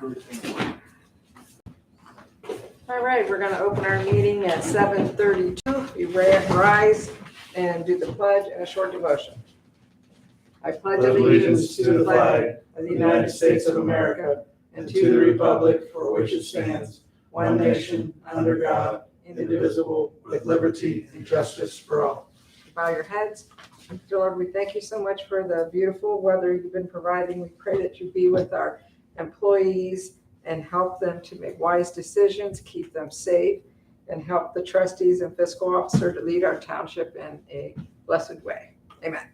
All right, we're going to open our meeting at 7:32. We rise and do the pledge and a short devotion. I pledge allegiance to the flag of the United States of America and to the republic for which it stands, one nation, under God, indivisible, with liberty and justice for all. Bow your heads. Dear Lord, we thank you so much for the beautiful weather you've been providing. We pray that you be with our employees and help them to make wise decisions, keep them safe, and help the trustees and fiscal officer to lead our township in a blessed way. Amen.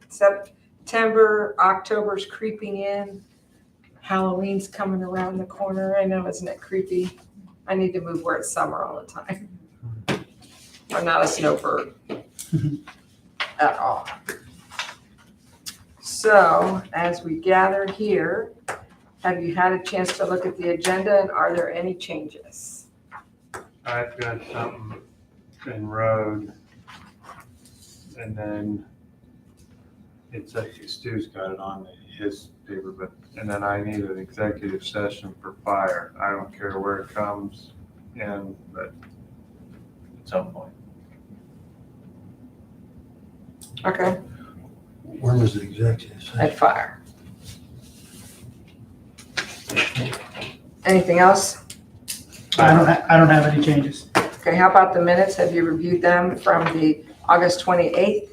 September, October's creeping in. Halloween's coming around the corner. I know, isn't it creepy? I need to move where it's summer all the time. I'm not a snowbird at all. So, as we gather here, have you had a chance to look at the agenda, and are there any changes? I've got something in road, and then it's like Stu's got it on his paper, but and then I need an executive session for fire. I don't care where it comes in, but at some point. Okay, Where was the executive session? at fire. Anything else? I don't have any changes. Okay, how about the minutes? Have you reviewed them from the August 28th?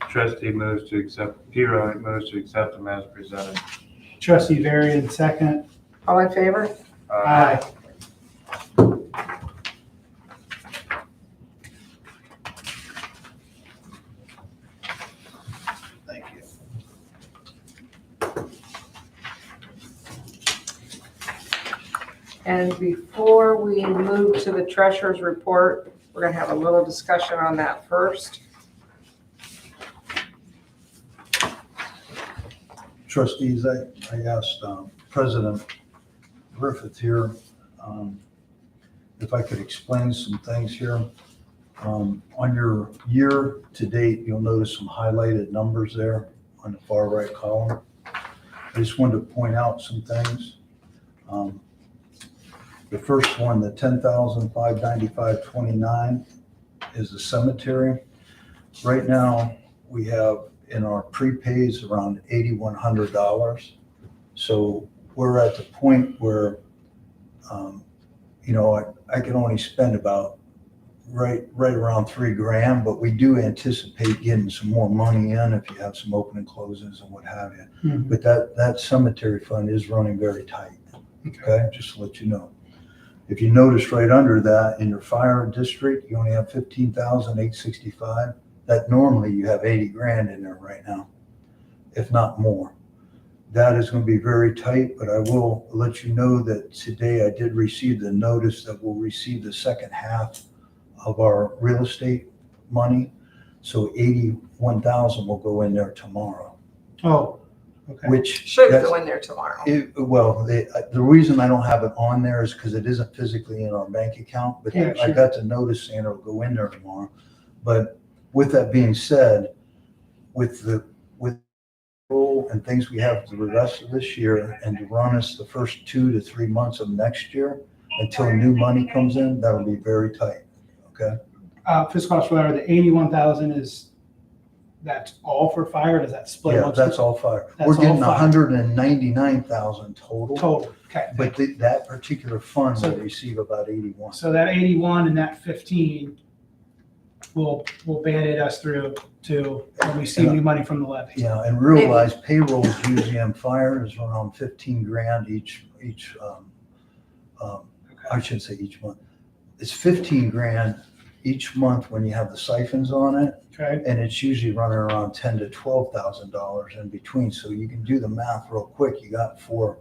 Trustee moves to accept, P-Roy moves to accept them as presented. Trustee Varian, second. All in favor? Aye. Thank you. And before we move to the treasurer's report, we're going to have a little discussion on that first. Trustees, I asked President Griffith here if I could explain some things here. On your year to date, you'll notice some highlighted numbers there on the far right column. I just wanted to point out some things. The first one, the $10,595.29 is the cemetery. Right now, we have in our prepays around $8,100. So we're at the point where, I can only spend about right around $3,000, but we do anticipate getting some more money in if you have some open and closes and what have you. Mhm. But that cemetery fund is running very tight. Okay, just to let you know. If you notice right under that, in your fire district, you only have $15,865. That normally you have $80,000 in there right now, if not more. That is going to be very tight, but I will let you know that today I did receive the notice that we'll receive the second half of our real estate money. So $81,000 will go in there tomorrow, Oh, okay. which Should that's- go in there tomorrow. the reason I don't have it on there is because it isn't physically in our bank account, but Yeah, I sure. got the notice saying it'll go in there tomorrow. But with that being said, with role and things we have for the rest of this year and to run us the first 2 to 3 months of next year until new money comes in, that'll be very tight. Okay. Fiscal officer, Larry, the 81,000 that's all for fire? Does that split? Yeah, amongst that's the- all fire. That's We're all getting fire. 199,000 total, Total, okay. but that particular fund So- will receive about 81. So that 81 and that 15 will Band-Aid us through to when we see new money from the levy. Yeah, and realize payroll is usually on fire is around $15,000 each. I shouldn't say each month. It's $15,000 each month when you have the siphons on it, Okay, and it's usually running around $10,000 to $12,000 in between. So you can do the math real quick. You got four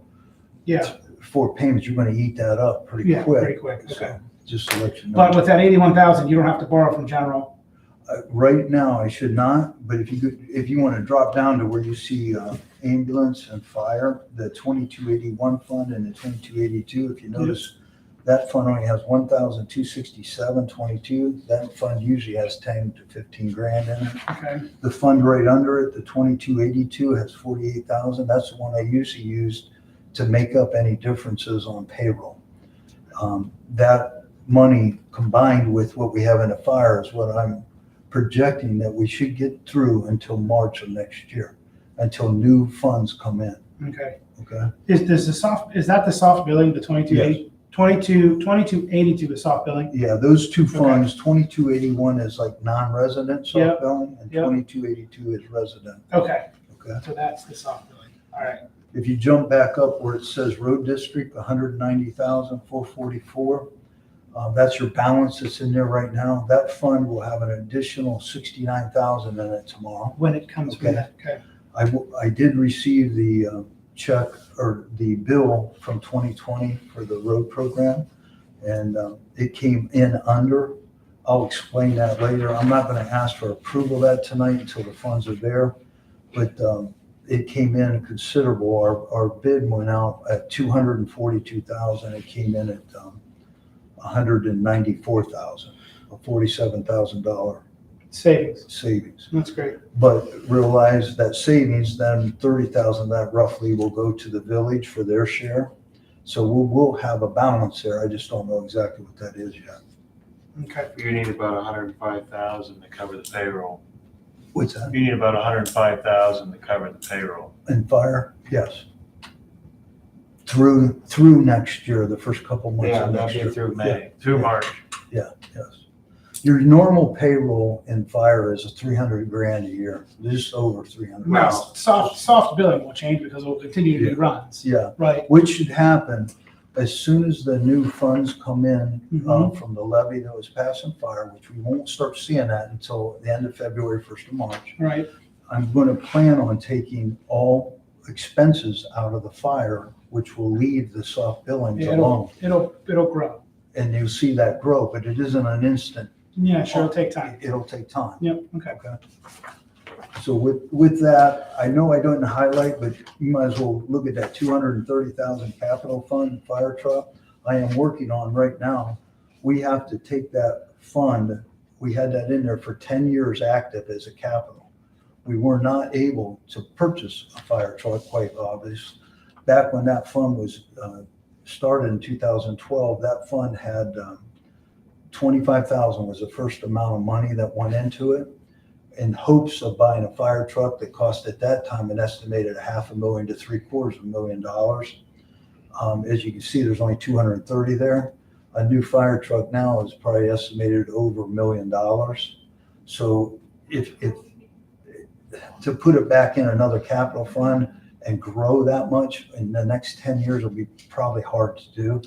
payments. You're going to eat that up pretty yeah, quick. pretty quick, okay. So just to let you know. But with that 81,000, you don't have to borrow from general. Right now, I should not, but if you want to drop down to where you see ambulance and fire, the 2281 fund and the 2282, if you notice, That fund only has 1,267.22. That fund usually has 10 to 15 grand in it. Okay, The fund right under it, the 2282, has 48,000. That's the one I usually use to make up any differences on payroll. That money combined with what we have in the fire is what I'm projecting that we should get through until March of next year, until new funds come in. okay. Okay. Is that the soft billing, the 2282 is soft billing? Yeah, those two funds, 2281 is like non-resident Yep. soft billing, and Yep. 2282 is resident. Okay, Okay. so that's the soft billing. All right, If you jump back up where it says road district, 190,444, that's your balance that's in there right now. That fund will have an additional 69,000 in it tomorrow. when it comes from Okay. that, okay. I did receive the check or the bill from 2020 for the road program, and it came in under. I'll explain that later. I'm not going to ask for approval of that tonight until the funds are there, but it came in considerable. Our bid went out at 242,000. It came in at 194,000, a $47,000 Savings, savings. that's great. But realize that savings, then 30,000 of that roughly will go to the village for their share. So we'll have a balance there. I just don't know exactly what that is yet. Okay, You need about 105,000 to cover the payroll. What's that? You need about 105,000 to cover the payroll. And fire? Yes. Through next year, the first couple months Yeah, of that'll next be year. through May, Yeah, through yeah. March. Yes. Your normal payroll in fire is 300 grand a year, just over 300. now, soft billing will change because it will continue to be Yeah. runs, Yeah, right? which should happen as soon as the new funds come in Mhm. from the levy that was passed in fire, which we won't start seeing that until the end of February, 1st of March. Right, I'm going to plan on taking all expenses out of the fire, which will leave the soft billings Yeah, alone. it'll grow. And you'll see that grow, but it isn't an instant. Yeah, sure, it'll take time. It'll take time. Yep, okay. So with that, I know I didn't highlight, but you might as well look at that 230,000 capital fund fire truck I am working on right now. We have to take that fund, we had that in there for 10 years active as a capital. We were not able to purchase a fire truck, quite obvious. Back when that fund was started in 2012, that fund had 25,000 was the first amount of money that went into it, in hopes of buying a fire truck that cost at that time an estimated $500,000 to $750,000. As you can see, there's only 230 there. A new fire truck now is probably estimated over $1 million. So if to put it back in another capital fund and grow that much in the next 10 years will be probably hard to do.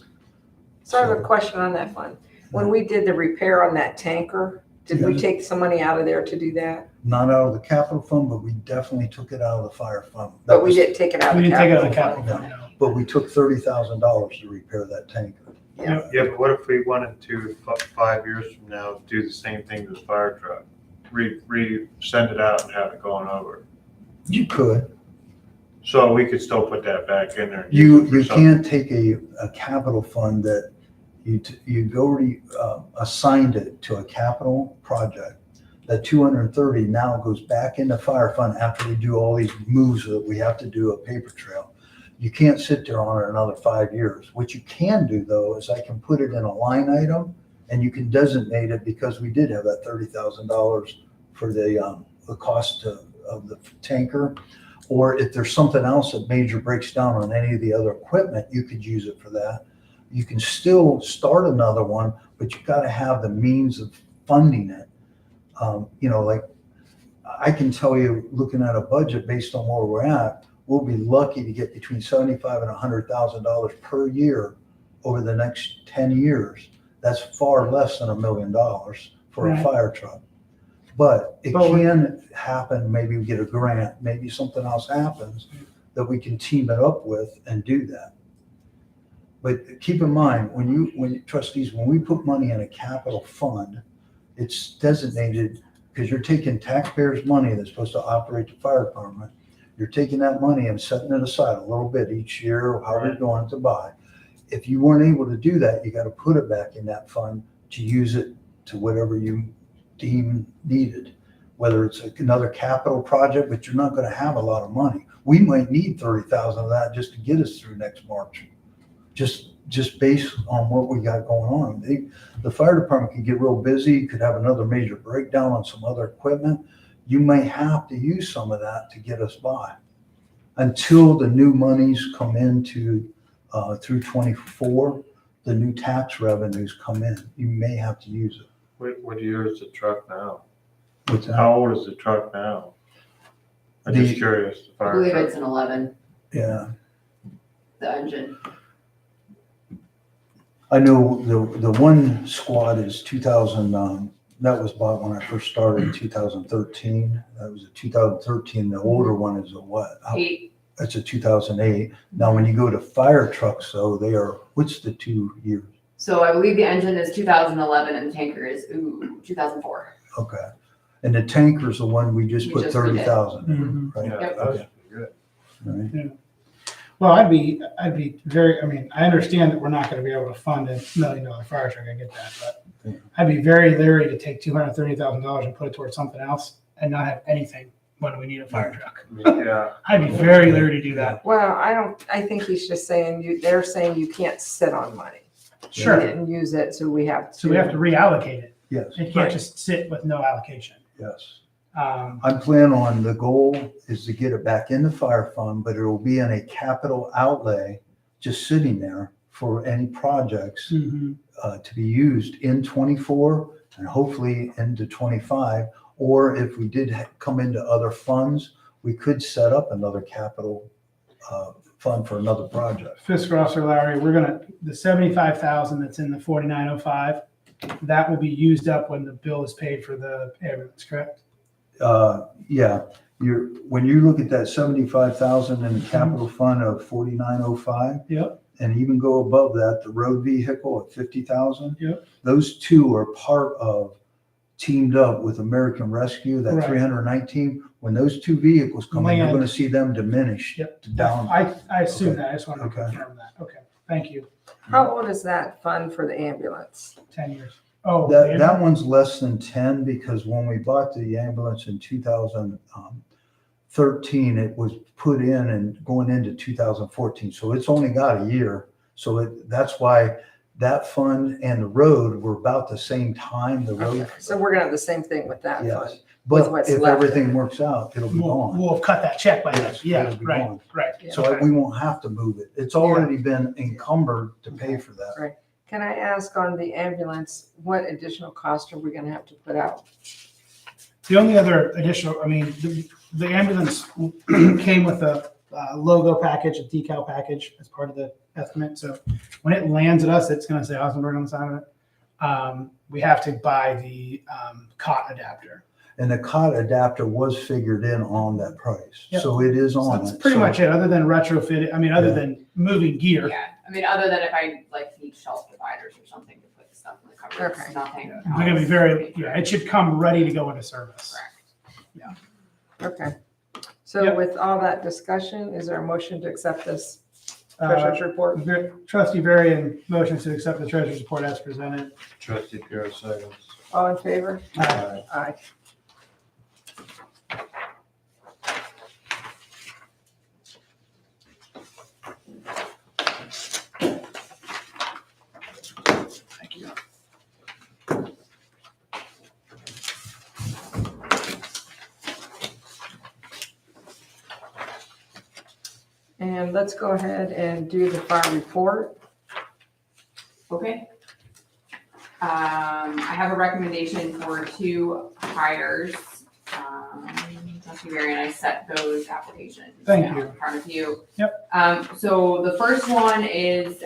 So I have a question on that fund. When we did the repair on that tanker, did we take some money out of there to do that? Not out of the capital fund, but we definitely took it out of the fire fund. But we didn't take it out of We the didn't take it out of the capital capital fund. fund, no. But we took $30,000 to repair that tanker. Yeah. Yeah, but what if we wanted to, 5 years from now, do the same thing to the fire truck? Send it out and have it going over. You could. So we could still put that back in there. and You use it for something. can't take a capital fund that you've already assigned it to a capital project. That 230 now goes back in the fire fund after we do all these moves that we have to do a paper trail. You can't sit there on it another 5 years. What you can do though is I can put it in a line item and you can designate it because we did have that $30,000 for the cost of the tanker. Or if there's something else that major breaks down on any of the other equipment, you could use it for that. You can still start another one, but you've got to have the means of funding it. Like I can tell you, looking at a budget based on where we're at, we'll be lucky to get between $75,000 and $100,000 per year over the next 10 years. That's far less than $1 million for a Right. fire truck. But it But can happen, maybe we get a grant, maybe something else happens that we can team it up with and do that. But keep in mind, when trustees, when we put money in a capital fund, it's designated because you're taking taxpayers' money that's supposed to operate the fire department. You're taking that money and setting it aside a little bit each year, or however you're going to buy. if you weren't able to do that, you got to put it back in that fund to use it to whatever you deem needed. Whether it's another capital project, but you're not going to have a lot of money. We might need 30,000 of that just to get us through next March. Just based on what we got going on. The fire department could get real busy, could have another major breakdown on some other equipment. You may have to use some of that to get us by until the new monies come into through 24, the new tax revenues come in. You may have to use it. What year is the truck now? What's that? How old is the truck now? I'm just curious. The I fire believe truck. it's an 11, Yeah. the engine. I know the one squad is 2000, that was bought when I first started in 2013. That was a 2013. The older one is a what? 8, That's a 2008. Now, when you go to fire trucks though, what's the 2 years? so I believe the engine is 2011 and the tanker is 2004. Okay. And the tanker's the one we just We put just redid. 30,000 in, right? Yeah, Yep. that was Okay. good. All right. Well, I'd be very, I mean, I understand that we're not gonna be able to fund $1 million fire truck, I get that, Yeah. but I'd be very leery to take $230,000 and put it towards something else and not have anything when we need a fire truck. Yeah, I'd be very leery to do that. Well, I think he's just saying, they're saying you can't sit on money. You Sure, didn't use it, so we have to. so we have to reallocate it. Yes, It can't just sit with no allocation. yes. Um, I'm planning on, the goal is to get it back in the fire fund, but it will be in a capital outlay, just sitting there for any projects mhm. to be used in 24 and hopefully into 25. Or if we did come into other funds, we could set up another capital fund for another project. Fiscal Officer Larry, the 75,000 that's in the 4905, that will be used up when the bill is paid for the ambulance, correct? Yeah, when you look at that 75,000 in the capital fund of 4905, Yep, and even go above that, the road vehicle at 50,000. Yep. Those two are part of, teamed up with American Rescue, that Right. 319. When those two vehicles come in, you're Land. going to see them diminished Yep. down. I assume Okay. that, I just wanted to Okay. confirm that. Okay, thank you. How old is that fund for the ambulance? 10 years. Oh, That one's less than 10 because when we bought the ambulance in 2013, it was put in and going into 2014. So it's only got a year. So that's why that fund and the road were about the same time, the road. Okay, so we're gonna have the same thing with that Yes. fund. But what's if left. everything works out, it'll be gone. We'll have cut that check by then. Yes, Yeah, it'll be right, gone. right. So Okay. we won't have to move it. It's already been encumbered to pay for that. Right. Can I ask on the ambulance, what additional cost are we gonna have to put out? The only other additional, I mean, the ambulance came with a logo package, a decal package as part of the estimate. So when it lands at us, it's going to say Osnaburg on the side of it. We have to buy the cot adapter. And the cot adapter was figured in on that price. Yep. So it is So on that's it. pretty So- much it, other than retrofit, I mean, other Yeah. than moving gear. Yeah, I mean, other than if I like need shelf dividers or something to put stuff in the cupboards, Okay. nothing. They're going to be very, yeah, it should come ready to go into service. Correct. Okay. So Yep. with all that discussion, is there a motion to accept this Uh, treasurer's report? Trustee Varian motions to accept the treasurer's report as presented. Trustee Pierce seconds. All in favor? Aye. Aye. Thank you. And let's go ahead and do the fire report. Okay. I have a recommendation for 2 hires. Trustee Barry and I set those applications. Thank down you. In front of you. Yep. So the first one is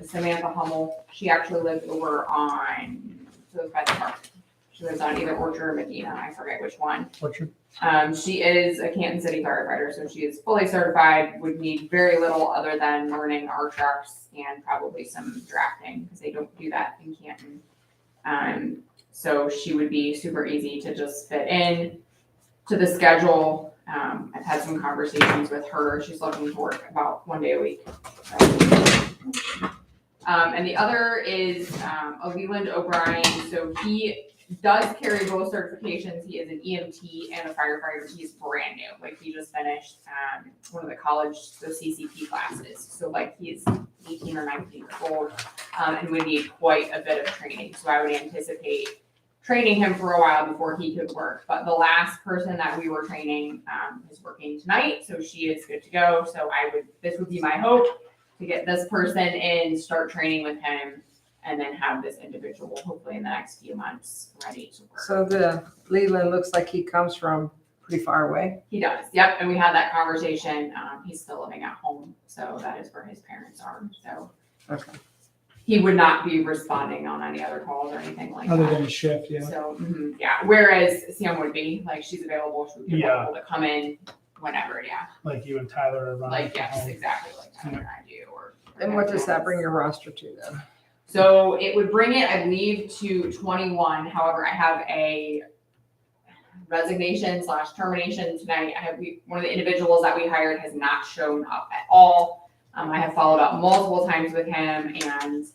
Samantha Hummel. She actually lives over on, so by the park. She lives on either Orchard or Medina, I forget which one. Orchard. She is a Canton City firefighter, so she is fully certified, would need very little other than learning our trucks and probably some drafting, because they don't do that in Canton. So she would be super easy to just fit in to the schedule. I've had some conversations with her. She's looking to work about 1 day a week. So, And the other is a Leland O'Brien. So he does carry both certifications. He is an EMT and a firefighter. He's brand new. Like he just finished one of the college, the CCP classes. So like he's 18 or 19 years old and would need quite a bit of training. So I would anticipate training him for a while before he could work. But the last person that we were training is working tonight. So she is good to go. So this would be my hope to get this person in, start training with him, and then have this individual hopefully in the next few months ready to work. So the Leland looks like he comes from pretty far away. He does, yep, and we had that conversation. He's still living at home, so that is where his parents are. So Okay. he would not be responding on any other calls or anything like Other that. than a shift, yeah. So, yeah, whereas Sam would be, like, she's available, she would be Yeah. able to come in whenever, yeah. Like you and Tyler are running. Like, yes, home. exactly, like Tyler and I do, or. And what does that bring your roster to then? So it would bring it, I believe, to 21. However, I have a resignation / termination tonight. One of the individuals that we hired has not shown up at all. I have followed up multiple times with him, and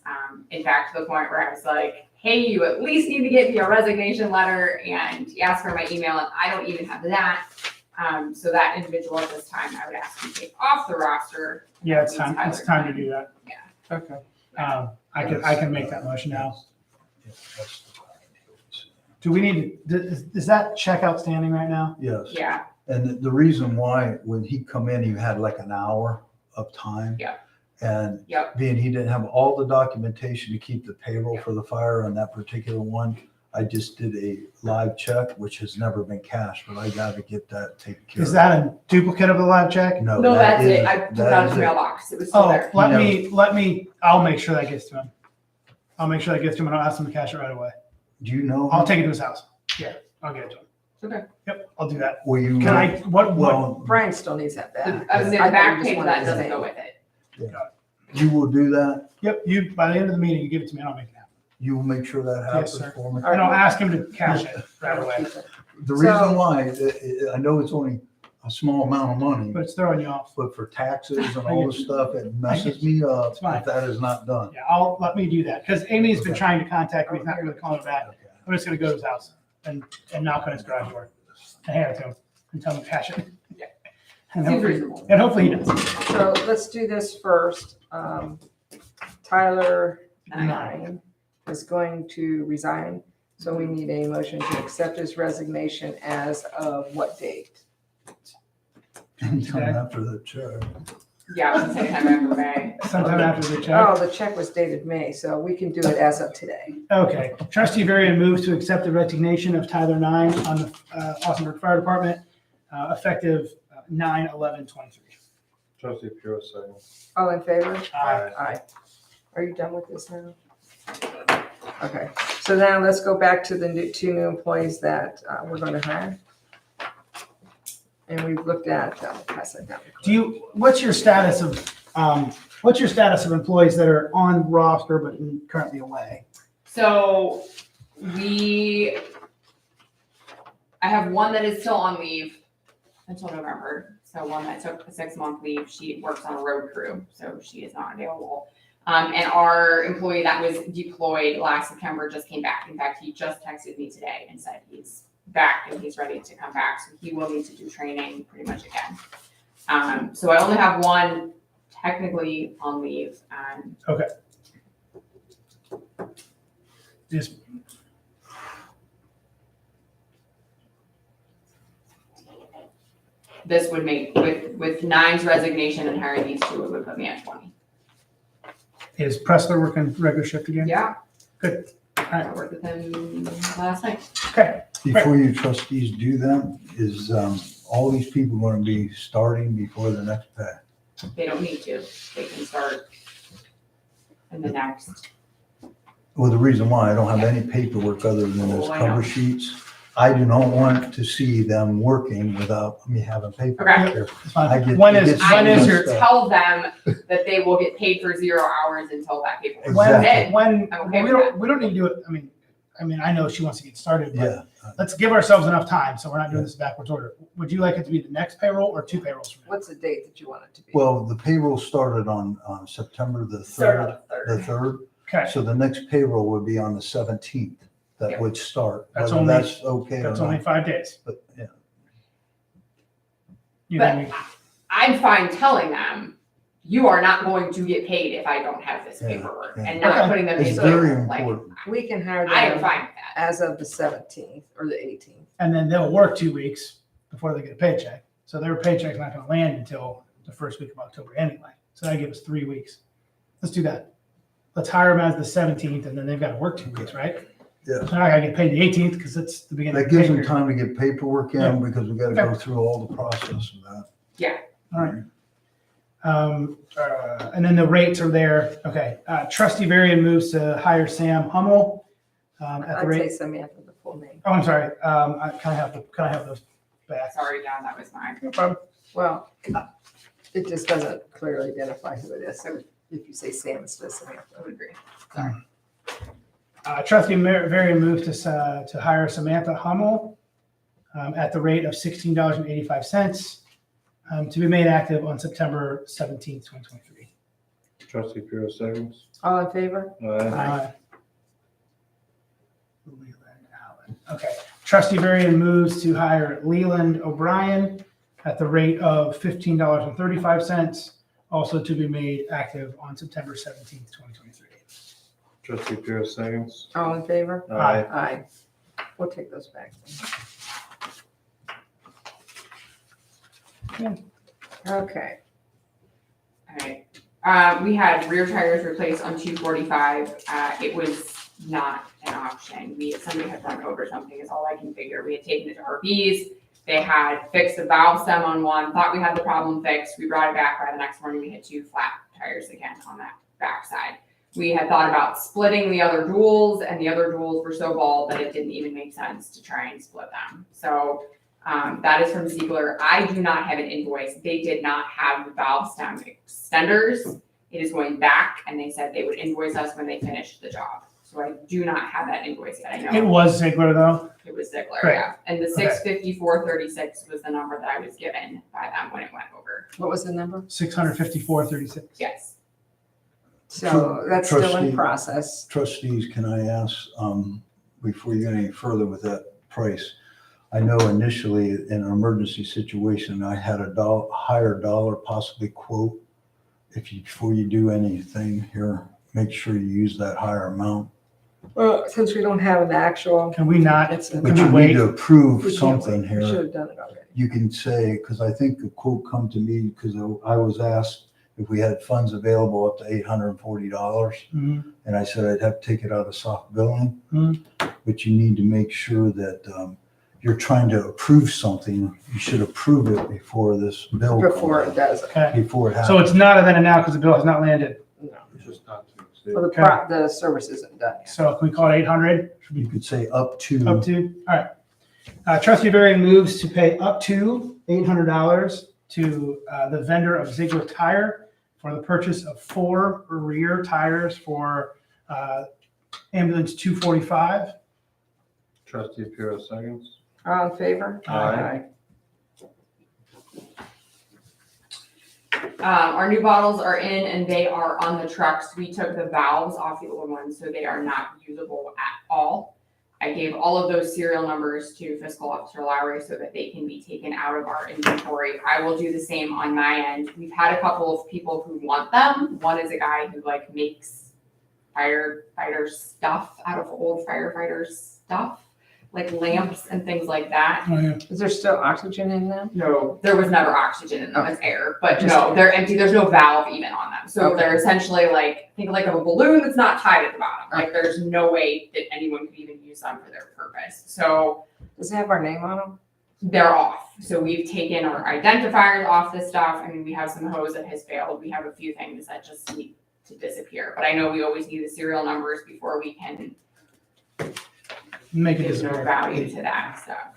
in fact, to the point where I was like, hey, you at least need to get me a resignation letter, and he asked for my email, and I don't even have that. So that individual at this time, I would ask you to take off the roster. Yeah, it's time to do that. Yeah. Okay. I can make that motion now. Do we need, is that check outstanding right now? Yes. Yeah, And the reason why, when he come in, he had like an hour of time. Yeah. And Yep. being he didn't have all the documentation to keep the payroll for the fire on that particular one, I just did a live check, which has never been cashed, but I got to get that taken care of. Is that a duplicate of the live check? no, that that's it. isn't. I took it That out of is the it. mailbox. It was still Oh, there. let me, I'll make sure that gets to him. I'll make sure that gets to him and I'll ask him to cash it right away. Do you know? I'll take it to his house. Yeah, I'll get it to him. Okay. Yep, I'll do that. Will you? Can I, what, Well, Brian still needs that back. I was I saying the thought back you just page of wanted that to doesn't say- go with it. you will do that? yep, by the end of the meeting, you give it to me and I'll make it happen. You will make sure that Yes, happens sir. for me? All And I'll right. ask him to cash it right away, The So- reason why, I know it's only a small amount of money, but it's throwing you off. but for taxes and all this stuff, it messes me up It's fine. if that is not done. Yeah, let me do that, because Amy's been Okay. trying to contact me, he's not really calling her back. Okay. I'm just gonna go to his house and knock on his garage door and hand it to him and tell him to cash it. Yeah. And Seems hopefully, reasonable. and hopefully he does. So let's do this first. Tyler Nine. is going to resign. So we need a motion to accept his resignation as of what date? Anytime after the check. Yeah, I was saying time after May. Sometime after the check. Oh, the check was dated May, so we can do it as of today. Okay, trustee Varian moves to accept the resignation of Tyler Nine on the Osnaburg Fire Department, effective 9/11/23. Trustee Pure, second. All in favor? Aye. Aye. Are you done with this now? Okay, so now let's go back to the two new employees that we're going to hire. And we've looked at, pass that down. What's your status of employees that are on roster but currently away? So I have one that is still on leave until November. So one that took a 6-month leave, she works on a road crew, so she is not available. And our employee that was deployed last September just came back. In fact, he just texted me today and said he's back and he's ready to come back. So he will need to do training pretty much again. So I only have one technically on leave. Just This would make, with Nine's resignation and hiring these two, it would put me at 20. is Pressler working regular shift again? Yeah. Good. I worked with him last night. Okay. Before you trustees do that, is all these people going to be starting before the next pay? They don't need to. They can start in the next. Well, the reason why I don't have any paperwork other than those Oh, I know. cover sheets, I do not want to see them working without me having paperwork Okay. here. It's fine. I get- When it is, gets when so is your, messed up. Tell them that they will get paid for 0 hours until that paperwork. Exactly. when, I'm okay we with don't need to do it, I mean, I know she wants to get started, but Yeah, let's give ourselves enough time, so we're not doing this backwards order. Would you like it to be the next payroll or 2 payrolls from now? What's the date that you want it to be? well, the payroll started on September the Start on 3rd. the the 3rd. 3rd. Okay, So the next payroll would be on the 17th. That Yep. would start. That's Whether only- that's okay or that's only not. 5 days. But, yeah. You But know, I'm fine telling them, you are not going to get paid if I don't have this Yeah, paperwork, yeah. and not Okay. putting them in It's very payroll. Like, important. We can hire I am them fine with that. as of the 17th or the 18th. and then they'll work 2 weeks before they get a paycheck. So their paycheck's not gonna land until the first week of October anyway. So that gives us 3 weeks. Let's do that. Let's hire them as the 17th, and then they've got to work 2 weeks, right? Yeah. So now I gotta get paid the 18th because it's the beginning That of the gives pay them period. time to get paperwork Yeah. in because we gotta go through all the process of that. All right. And then the rates are there. Okay. Trustee Varian moves to hire Sam Hummel at the I'd say rate. Samantha, the full name. Oh, I'm sorry. Can I have those back? Sorry, John, that was mine. No problem. Well, it just doesn't clearly identify who it is. So if you say Sam instead of Samantha. I would agree. Trustee Varian moved to hire Samantha Hummel at the rate of $16.85 to be made active on September 17th, 2023. Trustee Puro seconds. All in favor? Aye. Leland Allen. Okay. Trustee Varian moves to hire Leland O'Brien at the rate of $15.35, also to be made active on September 17th, 2023. Trustee Puro seconds. All in favor? Aye. Aye. We'll take those back. Okay. All right. We had rear tires replaced on 245. It was not an option. Somebody had run over something is all I can figure. We had taken it to RVs. They had fixed the valve stem on one, thought we had the problem fixed. We brought it back. By the next morning, we had 2 flat tires again on that backside. We had thought about splitting the other duals, and the other duals were so bald that it didn't even make sense to try and split them. So that is from Ziegler. I do not have an invoice. They did not have the valve stem extenders. It is going back, and they said they would invoice us when they finished the job. So I do not have that invoice yet. I know It was Ziegler though. it was Ziegler, Right. yeah. And the 654.36 was the number that I was given by them when it went over. What was the number? 654.36. Yes. So that's still Trustee- in process. Trustees, can I ask, before you go any further with that price? I know initially in an emergency situation, I had a higher dollar possibly quote. Before you do anything here, make sure you use that higher amount. Well, since we don't have an actual, Can we not? it's. But Can you we need wait? to approve we can't something wait. We here. should have done it already. You can say, because I think the quote come to me, because I was asked if we had funds available up to $840. Mhm. And I said I'd have to take it out of soft billing. Mhm. But you need to make sure that you're trying to approve something. You should approve it before this bill. Before it comes, does. Okay. Before it happens. So it's not a then and now because the bill has not landed. No. It's just not to exceed. Well, Okay. the service isn't done yet. So can we call it 800? You could say up to. Up to, all right. Trustee Varian moves to pay up to $800 to the vendor of Ziegler Tire for the purchase of 4 rear tires for ambulance 245. Trustee Puro seconds. All in favor? Aye. Our new bottles are in and they are on the trucks. We took the valves off the old ones, so they are not usable at all. I gave all of those serial numbers to Fiscal Officer Lowry so that they can be taken out of our inventory. I will do the same on my end. We've had a couple of people who want them. One is a guy who makes firefighter stuff out of old firefighter stuff, like lamps and things like that. Oh, yeah. Is there still oxygen in them? No, there was never oxygen in them, it's air, but Just no, air. they're empty, there's no valve even on them. So Okay. they're essentially think of a balloon that's not tied at the bottom. Like there's no way that anyone could even use them for their purpose. So Does it have our name on them? they're off. So we've taken our identifiers off this stuff. I mean, we have some hose that has failed. We have a few things that just need to disappear. But I know we always need the serial numbers before we can Make it give no disappear. value to that stuff.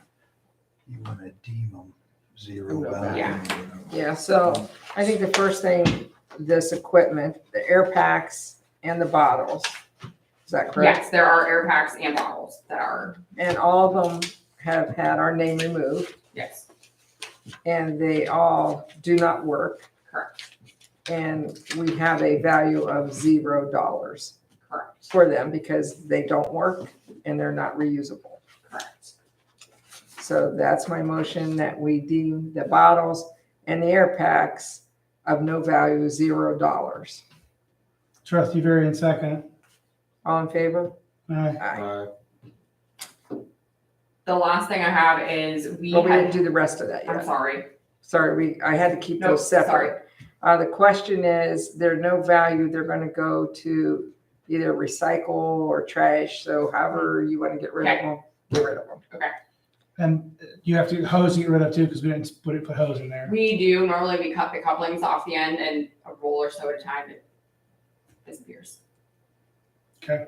You want to deem them zero No value. Yeah. Yeah, so I think the first thing, this equipment, the air packs and the bottles. Is that correct? Yes, there are air packs and bottles that are, And all of them have had our name removed yes, and they all do not work. correct. and we have a value of $0 Correct, for them because they don't work and they're not reusable. correct. So that's my motion, that we deem the bottles and the air packs of no value, $0. Trustee Varian second. All in favor? Aye. Aye. The last thing I have is we But we didn't had, do the rest of that I'm yet. sorry, Sorry, I had to keep No, those separate. The question is, they're no value, they're gonna go to either recycle or trash, so however you wanna get rid of them, get rid of them. And you have to hose get rid of too, because we didn't put hose in there. we do, normally we cut the couplings off the end and a roll or so at a time, it disappears. Okay.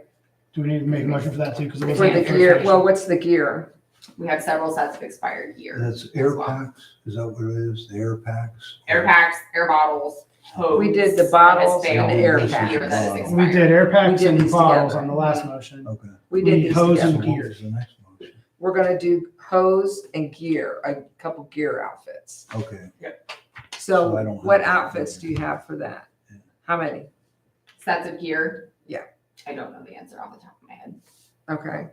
Do we need to make a motion for that too? Because it For wasn't. the gear, well, what's the gear? We have several sets of expired gear. That's air well. packs, is that what it is, the air packs? Air packs, air bottles, hose. We did the that has bottles failed, and the air gear packs. that is We expired. did air packs We did and these bottles together. on the last motion. Okay. We We did need these hose together. and So what gear. was the next motion? We're gonna do hose and gear, a couple gear outfits. Okay, So So I don't what have that. outfits do you have for that? Yeah. How many? Sets of gear? Yeah. I don't know the answer off the top of my head. Okay.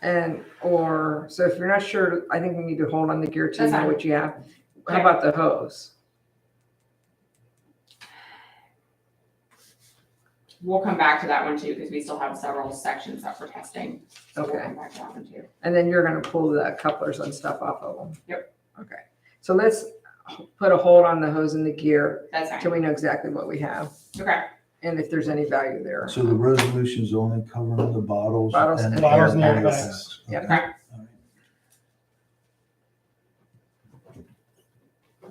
And, so if you're not sure, I think we need to hold on the gear till you That's know fine. what you have. How Okay. about the hose? We'll come back to that one too, because we still have several sections that we're testing. So we'll Okay. come back to that one too. And then you're gonna pull the couplers and stuff off of them? Yep. Okay. So let's put a hold on the hose and the gear That's till fine. we know exactly what we have Okay. and if there's any value there. so the resolution's only covering the bottles Bottles and and bottles and air air packs. packs. Yep. Okay. Okay. All right.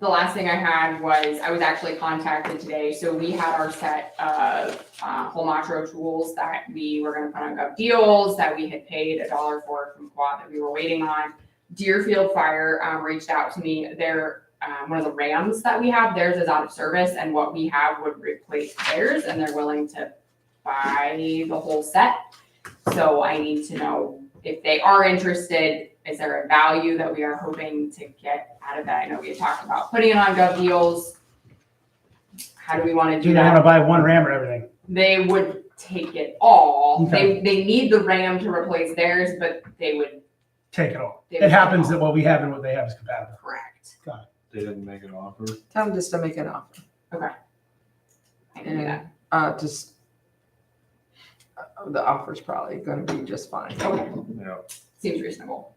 The last thing I had was, I was actually contacted today, so we had our set of Holmatro tools that we were gonna put on Gov Deals, that we had paid $1 for from Quad that we were waiting on. Deerfield Fire reached out to me, they're one of the Rams that we have, theirs is out of service, and what we have would replace theirs, and they're willing to buy the whole set. So I need to know if they are interested, is there a value that we are hoping to get out of that? I know we had talked about putting it on Gov Deals. How do we want to Do do they want to that? buy one ram or everything? They would take it all. Okay. They need the Ram to replace theirs, but they would Take it all. They It would happens take it that what we have and what they have is compatible. correct. They didn't make an offer. Tell them just to make an offer. I can do that. The offer's probably gonna be just fine. Okay, Yeah. seems reasonable.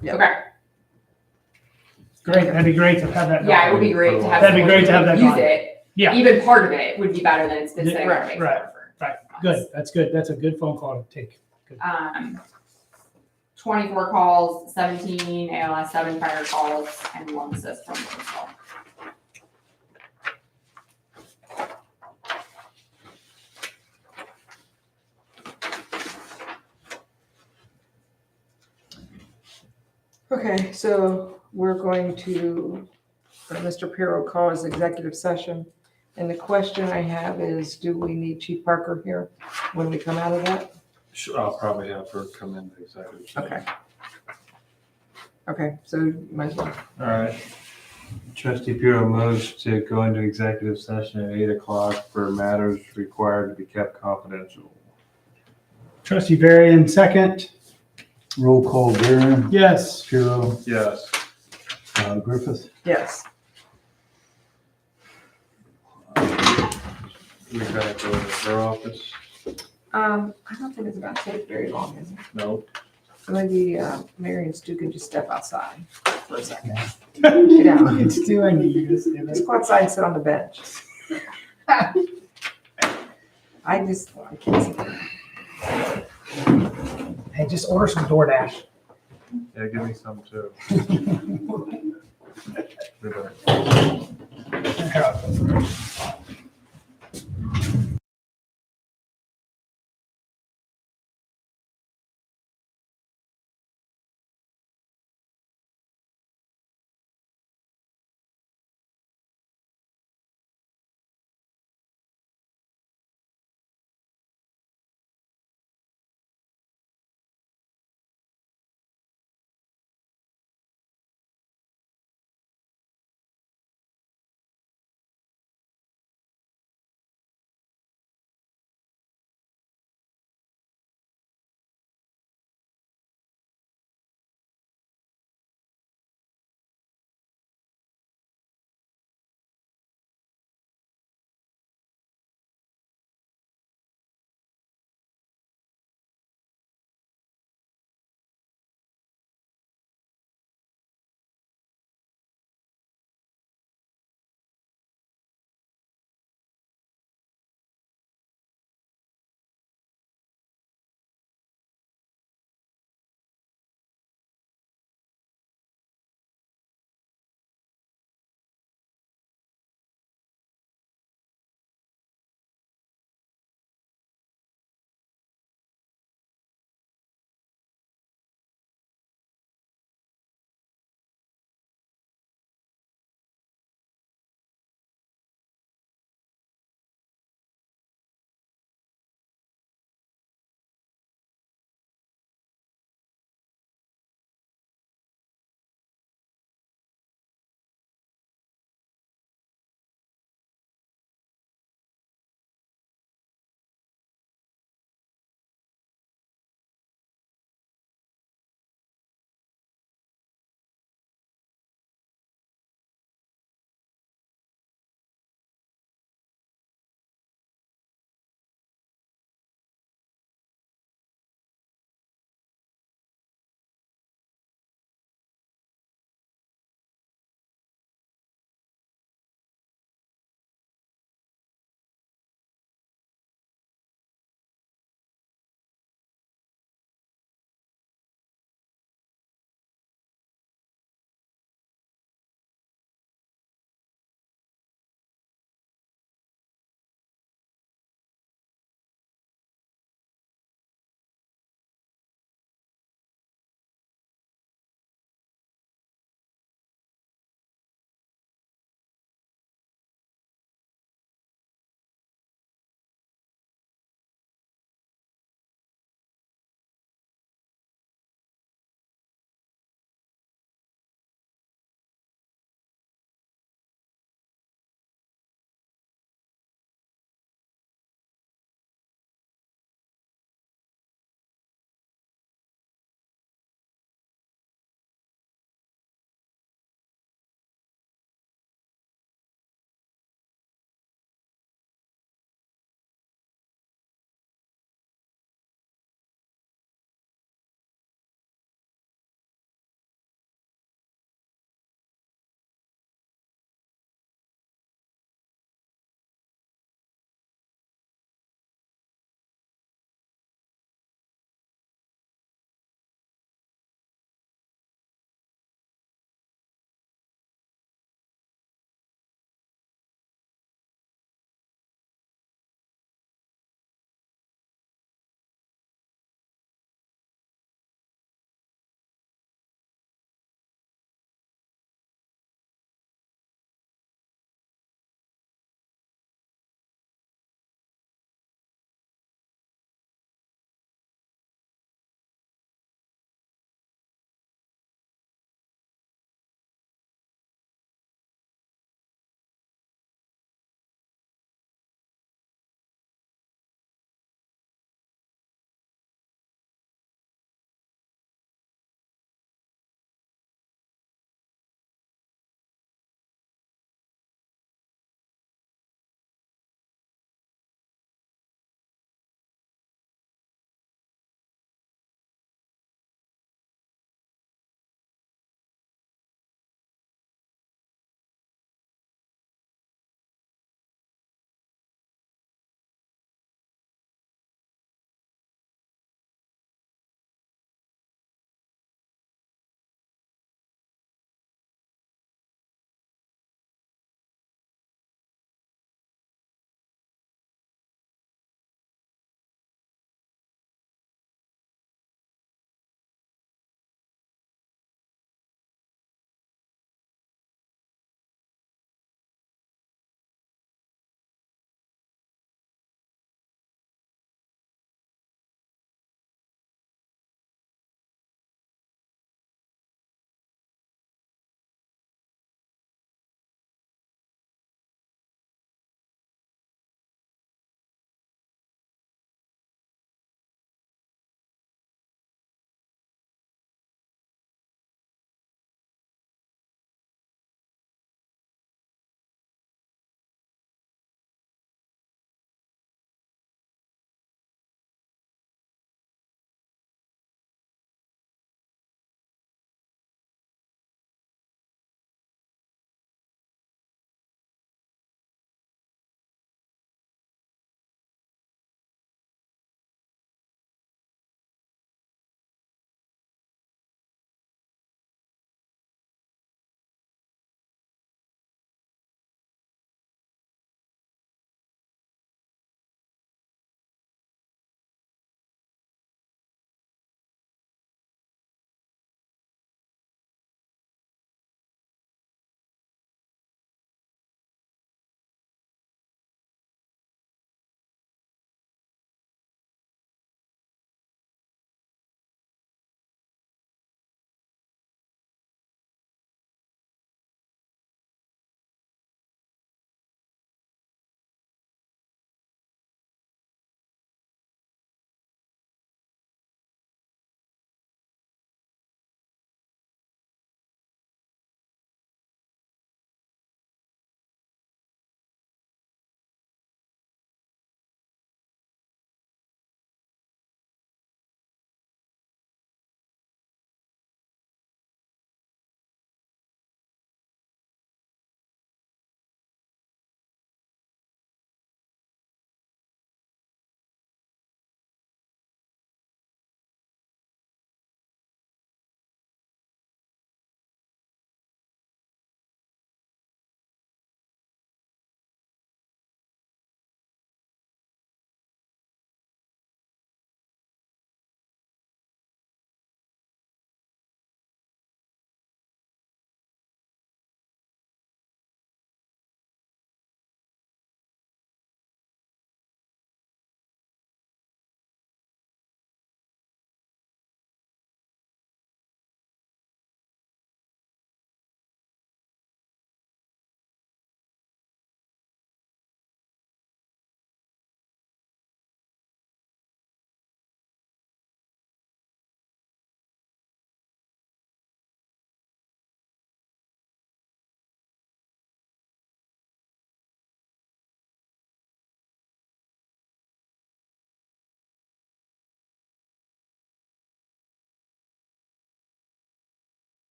Yeah. Okay, Great, that'd be great to have that. yeah, it would be great to have. That'd be someone great to have who that Use gone. it, Yeah. even part of it would be better than it's been sitting Right, on my right, floor for Right, months. good, that's good, that's a good phone call to take. 24 calls, 17 ALS, 7 fire calls, and 1 assist from coastal. Okay, so we're going to, Mr. Pirro call his executive session. And the question I have is, do we need Chief Parker here when we come out of that? Sure, I'll probably have her come in the executive session. Okay. Okay, so might as well. All right. Trustee Bureau moves to go into executive session at 8:00 for matters required to be kept confidential. Trustee Varian, second. Roll call, Darren, Yes. Puro, Yes. Griffith. Yes. We gotta go to her office? I don't think it's gonna take very long, is it? No. So maybe, Mary and Stu can just step outside for a second. It's doing you, just do Just it. go outside and sit on the bench. I can't see. Hey, just order some DoorDash. Yeah, give me some too. Good night.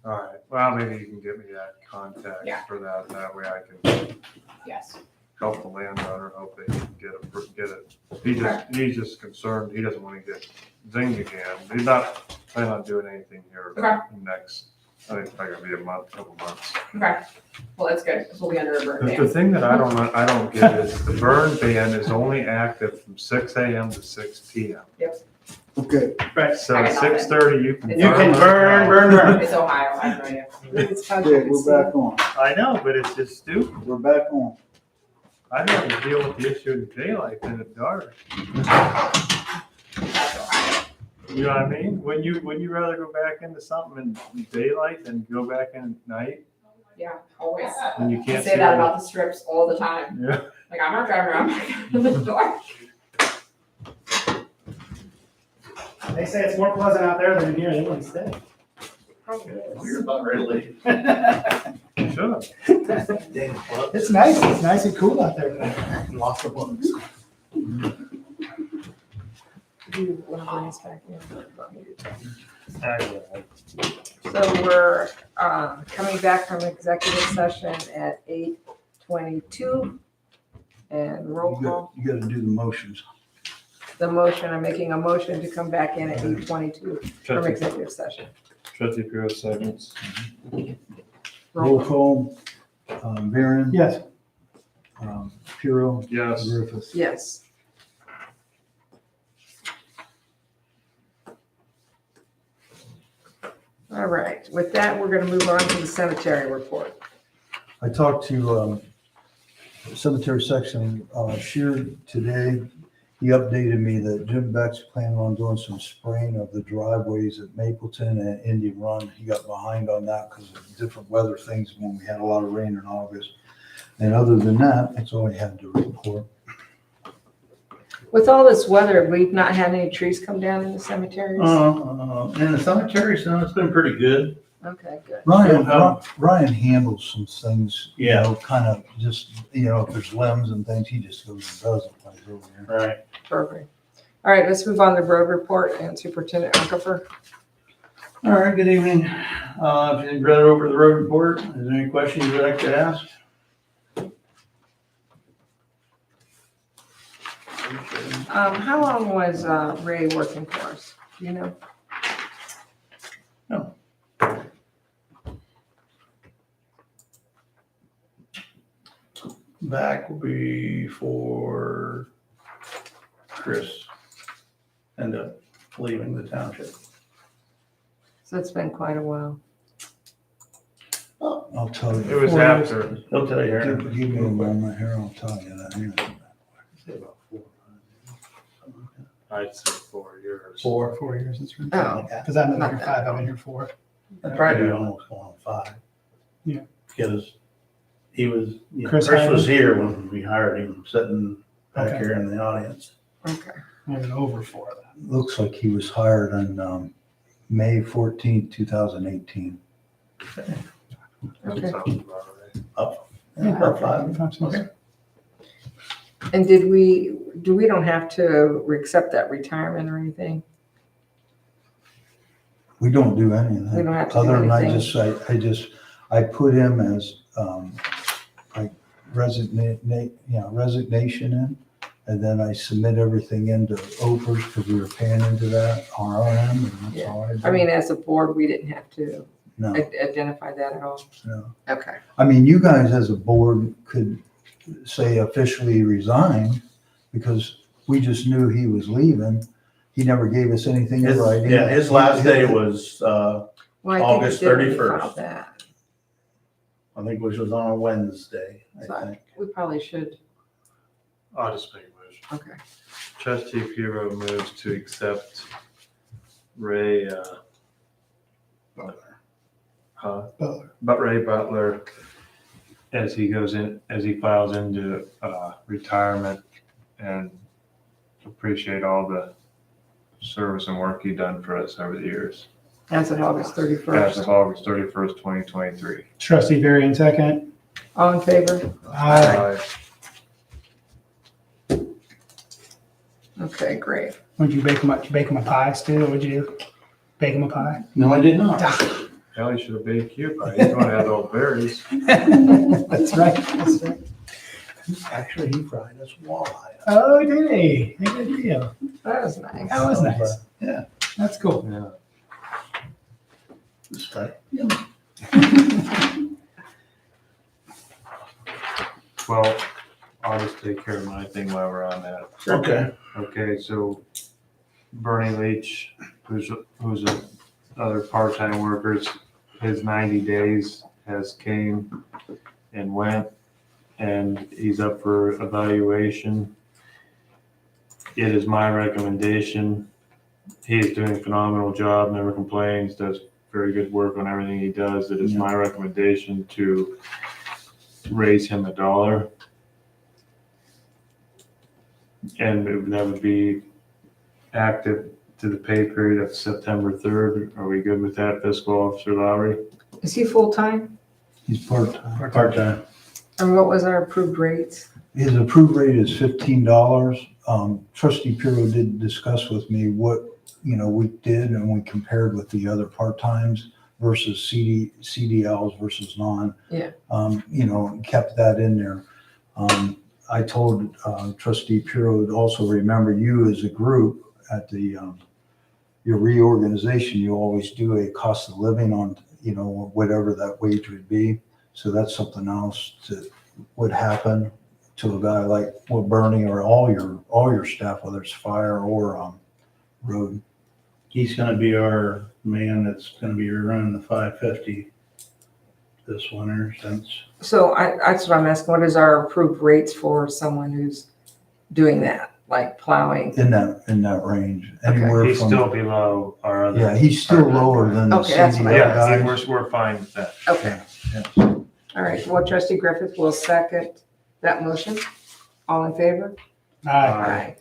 All right, well, maybe you can get me that contact Yeah. for that, that way I can Yes. help the landowner, hope they can get it. He's just concerned, he doesn't want to get zinged again. He's not planning on doing anything here Okay. next, I think it's probably gonna be a month, couple months. Okay. Well, that's good, because we'll be under a burn The ban. thing that I don't get is the burn ban is only active from 6 AM to 6 PM. Okay. Right. So I at got nothing. 6:30, you can. You can burn. It's Ohio, I tell you. It's Okay, country, we're back on. I know, but it's just stupid. We're back on. I'd rather deal with the issue in daylight than at dark. That's Ohio. You know what I mean? When you rather go back into something in daylight than go back in at night Yeah, always. when you I can't say see that what- about the strips all the time. Yeah. Like, I'm not driving around in the dark. They say it's more pleasant out there than in here. They wouldn't stay. We're about ready to leave. Sure. It's nice. It's nice and cool out there. Lots of bugs. Do you want to bring us back in? Anyway, So we're coming back from executive session at 8:22. And roll call. You gotta do the motions. The motion, I'm making a motion to come back in at 8:22 from executive session. Trustee Puro seconds. Roll call, Varian, Yes. Puro, Yes. Griffith. Yes. All right, with that, we're gonna move on to the cemetery report. I talked to cemetery section, Shear today. He updated me that Jim Beck's planning on doing some spraying of the driveways at Mapleton and Indian Run. He got behind on that because of different weather things when we had a lot of rain in August. And other than that, that's all I had to report. With all this weather, we've not had any trees come down in the cemeteries? In the cemetery, so it's been pretty good. Okay, good. Ryan handles some things, you Yeah. know, kind of just, you know, if there's limbs and things, he just goes and does it like over here. Right. Perfect. All right, let's move on to road report and Superintendent Rickover. All right, good evening. If you've read over the road report, is there any questions you'd like to ask? How long was Ray working for us? Do you know? No. Back will be for Chris ended up leaving the township. So it's been quite a while. I'll tell you. It was 4 years. after. He'll tell you here. Give me a moment here, I'll tell you that here. I'd say 4 years. 4 years. That's right. Oh, Because I've been Not here that 5. I've long. been here 4. I'd probably be almost going on 5. Yeah. Because he was, Chris Chris hired was him? here when we hired him, sitting back Okay. here in the audience. okay. I've been over 4 of that. Looks like he was hired on May 14th, 2018. Okay. Sounds about right. Up. Yeah, About 5. Okay. And we don't have to accept that retirement or anything? We don't do anything. We don't have to do Other than anything. I put him as, like resignation in, and then I submit everything into OPERS because we were paying into that on our end, and that's Yeah. all I do. I mean, as a board, we didn't have to No, identify that at all? no. Okay. I mean, you guys as a board could say officially resign because we just knew he was leaving. He never gave us anything in writing. Yeah, his last day was, Well, I think August we did when we 31st. filed that. I think, which was on a Wednesday, So I think. we probably should, I'll just make a motion. okay. Trustee Puro moves to accept Ray, Ray Butler as he files into retirement, and appreciate all the service and work he done for us over the years. As of August As 31st. of August 31st, 2023. Trustee Varian second. All in favor? Aye. Okay, great. Would you bake him a pie, Stu? Or would you bake him a pie? No, I did not. Hell, he should have baked you, but he's going to have those berries. That's right, that's right. Actually, he fried us walleye. Oh, did he? Good deal. That was nice. That was nice. Yeah. That's cool. Yeah. It's fine. Well, I'll just take care of my thing while we're on that. Okay. Okay, so Bernie Leach, who's another part-time worker, his 90 days has came and went, and he's up for evaluation. It is my recommendation. He is doing a phenomenal job, never complains, does very good work on everything he does. It is my recommendation to raise him $1. And that would be active to the pay period of September 3rd. Are we good with that, Fiscal Officer Lowry? Is he full-time? He's part-time. Part-time. And what was our approved rates? His approved rate is $15. Trustee Pirro did discuss with me what, we did and we compared with the other part-times versus CDLs versus non. Yeah. Kept that in there. I told Trustee Pirro to also remember you as a group at the your reorganization, you always do a cost of living on, whatever that wage would be. So that's something else that would happen to a guy like Bernie or all your staff, whether it's fire or road. He's gonna be our man that's gonna be running the 550 this winter since. So that's what I'm asking. What is our approved rates for someone who's doing that, like plowing? In that range, anywhere He's from. still below our other. Yeah, he's still lower than the Okay, that's what I- Yeah, CDL we're fine with that. Okay. guys. All right. Well, Trustee Griffith will second that motion. All in favor? Aye.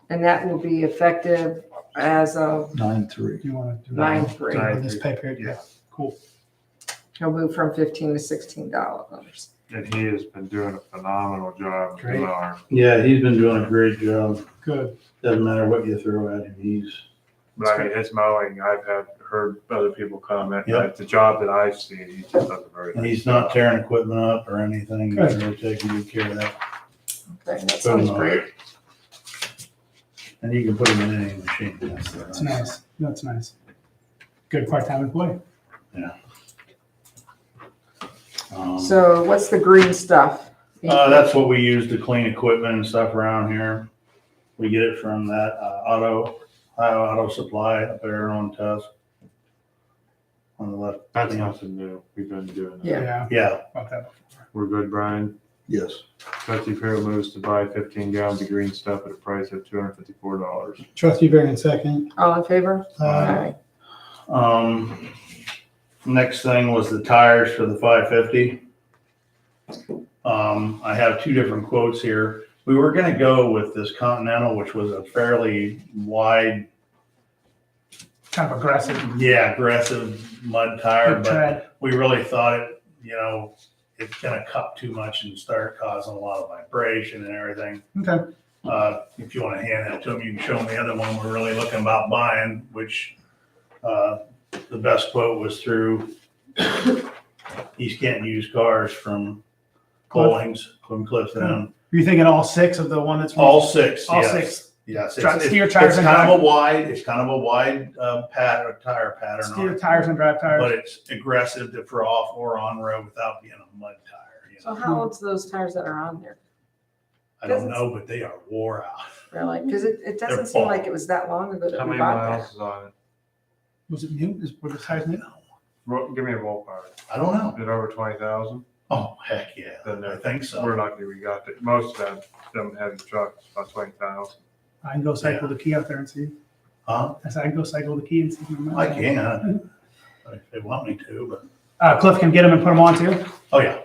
And that will be effective as of 9/3. You want to do 9/3. on this pay period? Yeah. Cool. He'll move from $15 to $16. And he has been doing a phenomenal job. Great. Yeah, he's been doing a great job. Good. Doesn't matter what you throw at him, But I mean, his mowing, I've heard other people comment, Yep. that the job that I've seen, he just does a very and nice he's not job. tearing equipment up or anything. He's Good. really taking good care of that. Okay, that sounds great. And you can put him in any machine. That's nice. That's nice. Good part-time employee. So what's the green stuff? That's what we use to clean equipment and stuff around here. We get it from that auto supply up there on Tusk. On the left. That's nothing new. We've been doing that. Yeah. Yeah, About that. We're good, Brian. Yes. Trustee Farrell moves to buy 15 gallons of green stuff at a price of $254. Trustee Varian second. All in favor? Aye. Next thing was the tires for the 550. I have two different quotes here. We were gonna go with this Continental, which was a fairly wide, Kind of aggressive. aggressive mud tire, Good but tread. we really thought it, it's gonna cup too much and start causing a lot of vibration and everything. Okay. If you wanna hand that to him, you can show him the other one we're really looking about buying, which, the best quote was through East Canton Used Cars from Bowlings, from Clifton. Are you thinking all six of the one that's? All six, All yes. six. Yes, Steer it's tires and kind of drive. it's kind of a wide tire pattern on Steer it, tires and drive tires. but it's aggressive to for off or on road without being a mud tire. So how old's those tires that are on there? I don't know, but they are wore out. Really? Because it doesn't They're seem like it was that long ago How that we many bought miles is on it? Was it new? Were the tires new? Give me a ballpark. I don't know. Is it over 20,000? Oh, heck yeah. Then I think so. We're lucky we got it. Most of them heavy trucks, about 20,000. I can go cycle the key out there and see. Huh? I said I can go cycle the key and see. I can, if they want me to, but, Cliff can get them and put them on too. oh, yeah.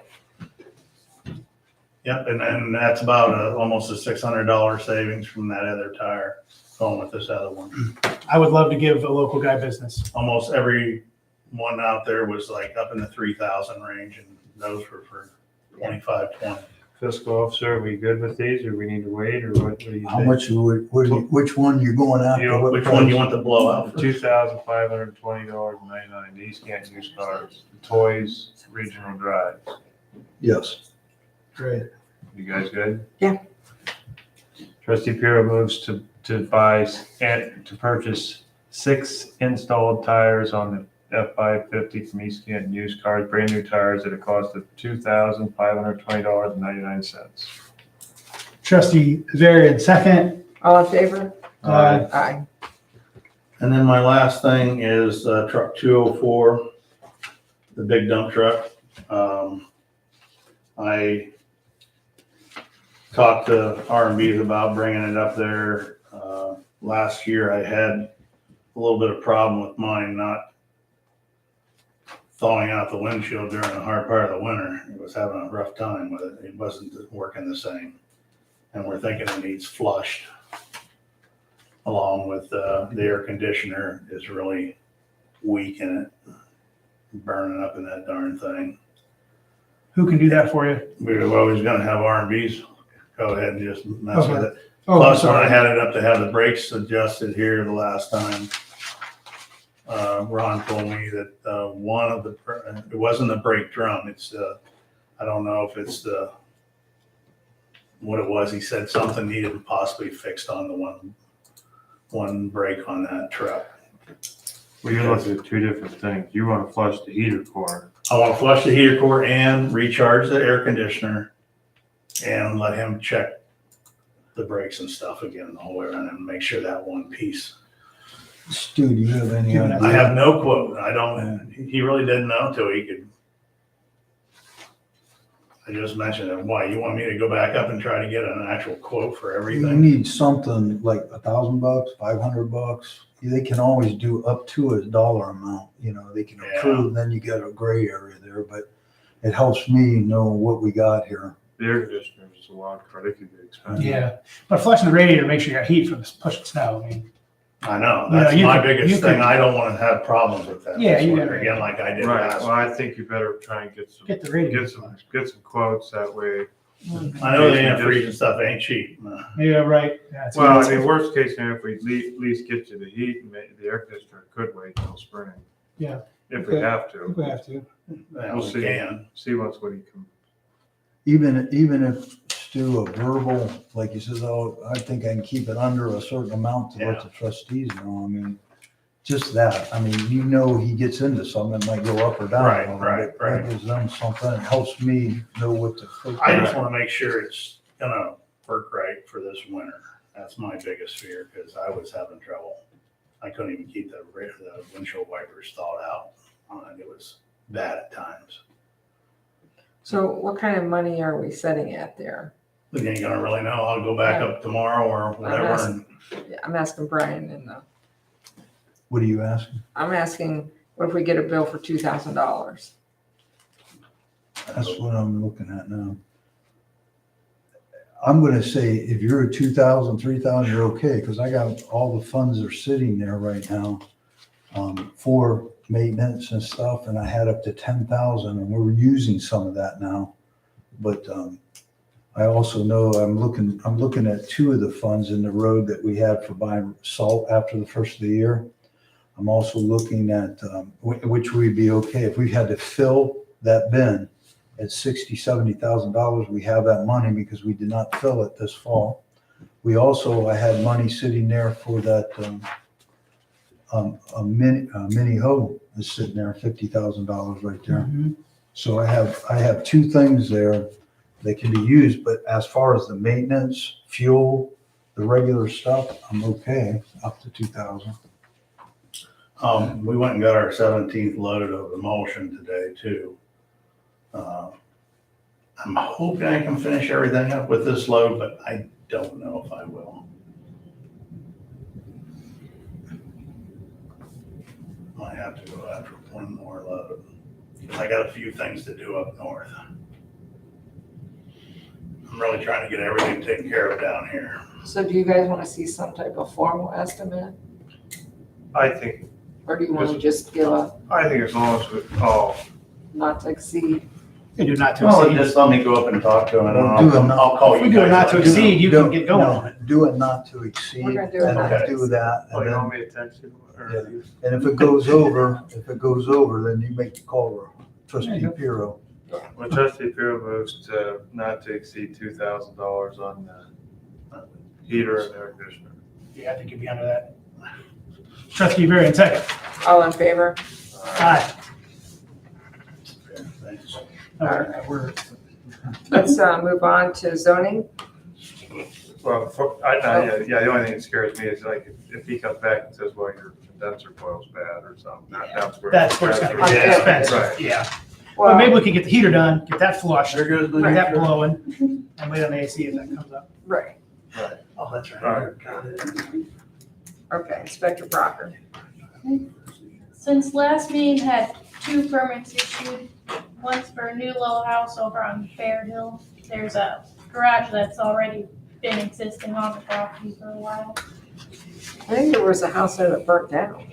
Yep, and that's about almost a $600 savings from that other tire going with this other one. I would love to give a local guy business. Almost every one out there was like up in the 3,000 range, and those were for 25, 20. fiscal officer, are we good with these, or we need to wait, or what do you think? How much which one you're going after? You know, What Which one you price? want to blow out first? $2,520.99. These can't use cards. The toys, regional drives. Yes. Great. You guys good? Yeah. Trustee Piro moves to buy and to purchase 6 installed tires on the F-550 from East Canton Used Cars, brand new tires at a cost of $2,520.99. Trustee Varian, second. All in favor? Aye. Aye. And then my last thing is truck 204, the big dump truck. I talked to R&B's about bringing it up there. Last year I had a little bit of problem with mine not thawing out the windshield during the hard part of the winter. It was having a rough time with it. It wasn't working the same. And we're thinking it needs flushed, along with the air conditioner is really weak in it, burning up in that darn thing. Who can do that for you? We were always gonna have R&B's go ahead and just mess with it. Oh, I'm Plus, when I sorry. had it up to have the brakes adjusted here the last time, Ron told me that one of the, it wasn't the brake drum, it's I don't know if it's what it was. He said something needed to possibly fixed on the one brake on that truck. Well, you're looking at 2 different things. You want to flush the heater core. I want to flush the heater core and recharge the air conditioner and let him check the brakes and stuff again the whole way around and make sure that one piece. Stu, do you have any idea? I have no quote. I don't, he really didn't know until he could. I just mentioned it. Why, you want me to go back up and try to get an actual quote for You everything? need something like $1,000, $500. They can always do up to a dollar amount, they can Yeah. approve, then you got a gray area there, but it helps me know what we got here. The air conditioner is a wild card. It could be expensive. Yeah, but flushing the radiator, make sure you got heat from this pushing snow. I mean, I know, Yeah, that's you my could- biggest you thing. could- I don't want to have problems with that. Yeah, this you winter, got it. again, like I did Right. last. Well, I think you better try and get some get the radiator. get some quotes that way. I know the antifreeze and stuff ain't cheap. Yeah, right. Yeah, it's Well, I expensive. mean, worst case scenario, if we at least get you the heat, and the air conditioner could wait till spring. Yeah. If we Okay. have I to. think we have to. Yeah, We'll we see. can. See what he can. Even if, Stu, a verbal, like you says, oh, I think I can keep it under a certain amount to let Yeah. the trustees know, I mean, just that, I mean, he gets into something, it might go up or down. Right, a little right, bit. right. That gives them something, it helps me know what to. I just want to make sure it's gonna work right for this winter. That's my biggest fear, because I was having trouble. I couldn't even keep the windshield wipers thawed out. It was bad at times. So what kind of money are we setting at there? You ain't gonna really know. I'll go back up tomorrow or whatever. And Yeah, I'm asking Brian What are you asking? I'm asking, what if we get a bill for $2,000? That's what I'm looking at now. I'm gonna say, if you're at 2,000, 3,000, you're okay, because I got all the funds are sitting there right now for maintenance and stuff, and I had up to 10,000, and we're using some of that now. But I also know I'm looking at 2 of the funds in the road that we had for buying salt after the first of the year. I'm also looking at, which would be okay, if we had to fill that bin at $60,000, $70,000, we have that money because we did not fill it this fall. I had money sitting there for that, a mini hoe is sitting there, $50,000 right there. Mhm. So I have 2 things there that can be used, but as far as the maintenance, fuel, the regular stuff, I'm okay, up to 2,000. we went and got our 17th load of emulsion today too. I'm hoping I can finish everything up with this load, but I don't know if I will. Might have to go after one more load. I got a few things to do up north. I'm really trying to get everything taken care of down here. So do you guys want to see some type of formal estimate? I think Or do you want to just give a as long as we, not to exceed? can do not to Well, exceed. just let me go up and talk to him and Well, I'll do it come- not- I'll call If you we do it guys. not to Let you know. exceed, you can get going No, on it. do it not to exceed, We're and gonna do it not then to do that, Oh, and you then, want me to text you? Or Yeah. and if it goes over, then you make the call, to trustee Piro. Well, trustee Piro moves to not to exceed $2,000 on the heater and air conditioner. Yeah, I think you'd be under that. Trustee Varian, second. All in favor? Aye. Thanks. We're, Let's move on to zoning. Well, the only thing that scares me is like if he comes back and says, well, your condenser coil's bad or something, that's where that's where it's gonna be Yeah, expensive, right. yeah. Well, maybe Well, we can get the heater done, get that flushed, There goes the get that heater. blowing, and wait on the AC if that comes up. right, Oh, that's All right. right. Got it. okay, Inspector Brocker. Since last meeting had 2 permits issued, one's for a new little house over on Fair Hill. There's a garage that's already been existing on the property for a while. I think there was a house there that burnt down.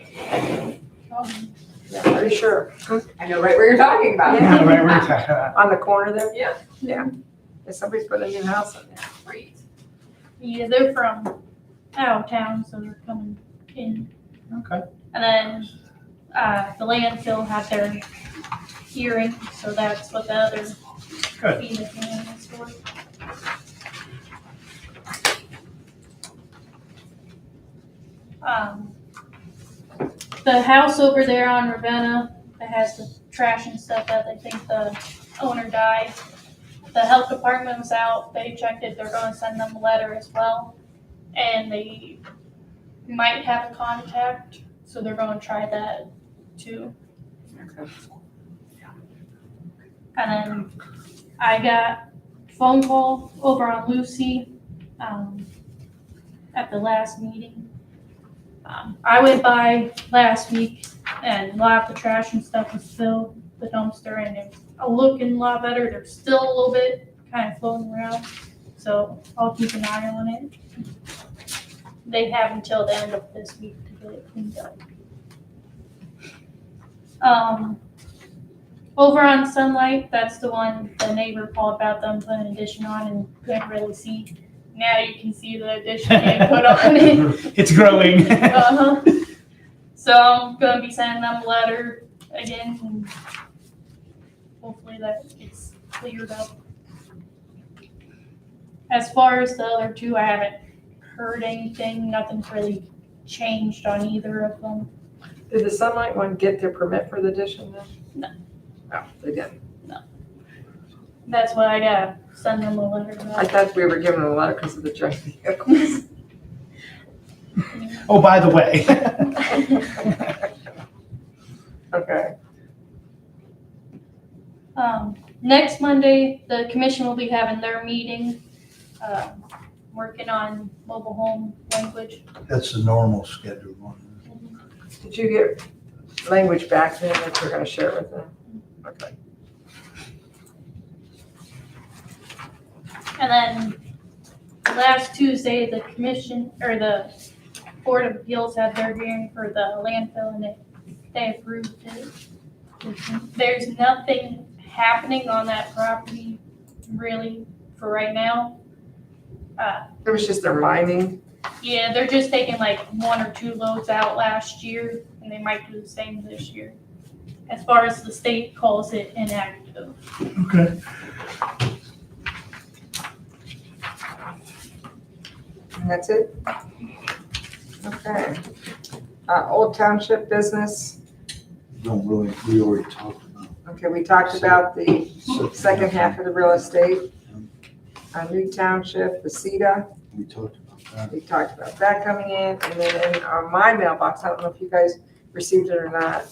Yeah, are you sure? I know right where you're talking about. Yeah. Right, we're talking about. On the corner there? Yeah. Yeah. Yeah, somebody's put a new house in there. Great. Yeah, they're from out of town, so they're coming in. Okay. And then the landfill had their hearing, so that's what the other Good. fee that came in is for. The house over there on Ravenna that has the trash and stuff that they think the owner died. The health department was out, they checked it, they're gonna send them a letter as well. And they might have a contact, so they're gonna try that too. Okay. And then I got a phone call over on Lucy, at the last meeting. I went by last week and a lot of the trash and stuff was filled, the dumpster, and it's looking a lot better. There's still a little bit kind of floating around, so I'll keep an eye on it. They have until the end of this week to get it cleaned up. Over on Sunlight, that's the one the neighbor called about them putting an addition on and couldn't really see. Now you can see the addition being put on it. It's growing. Uh-huh. So I'm gonna be sending them a letter again and hopefully that gets cleared up. As far as the other 2, I haven't heard anything, nothing's really changed on either of them. Did the Sunlight one get their permit for the addition then? No. Oh, they didn't. That's what I gotta send them a letter I about. thought we were giving them a letter because of the junk vehicles. Oh, by the way. Okay, Next Monday, the commission will be having their meeting, working on mobile home language. That's the normal scheduled one. did you get language back then that you're gonna share with them? Okay. And then last Tuesday, the commission, or the Board of Appeals had their hearing for the landfill and they approved it. There's nothing happening on that property really for right now. It was just their mining. Yeah, they're just taking like 1 or 2 loads out last year and they might do the same this year. As far as the state calls it inactive. Okay. And that's it? Okay. Old Township business. Don't really, we already talked about. Okay, we talked about the second half of the real estate. New Township, the CETA, We talked about that. we talked about that coming in. And then in my mailbox, I don't know if you guys received it or not,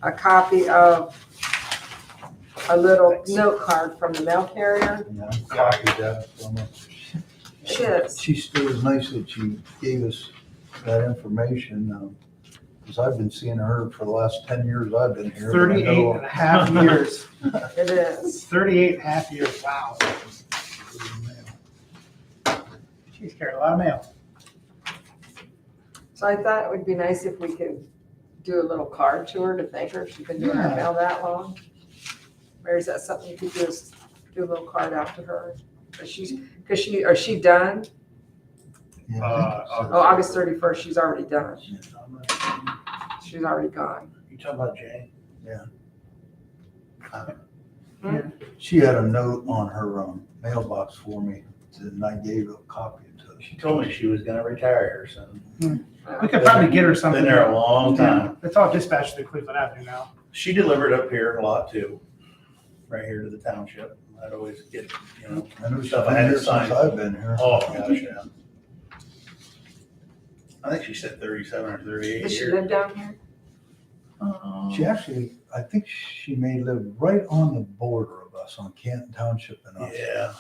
a copy of a little note card from the mail carrier. And I copied that from her. Shiz. It was nice that she gave us that information, because I've been seeing her for the last 10 years I've been here. but I 38 know- and a half years. It is. 38 and a half years, wow. She's carried a lot of mail. So I thought it would be nice if we could do a little card to her to thank her. She's been doing her Yeah. mail that long. Mary, is that something you could do, is do a little card out to her? Is she done? Yeah, Oh, August 31st, she's already done. She's already gone. You talking about Jane? she had a note on her mailbox for me, and I gave a copy to her. She told me she was gonna retire here soon. We could probably get her something. Been there a long time. It's all dispatched to Cleveland Avenue now. She delivered up here a lot too, right here to the township. I'd always get, I know she's Stuff I been had here to sign. since I've been here. oh gosh, yeah. I think she said 37 or 38 Does she years. live down here? She actually, I think she may live right on the border of us on Canton Township and us. Yeah.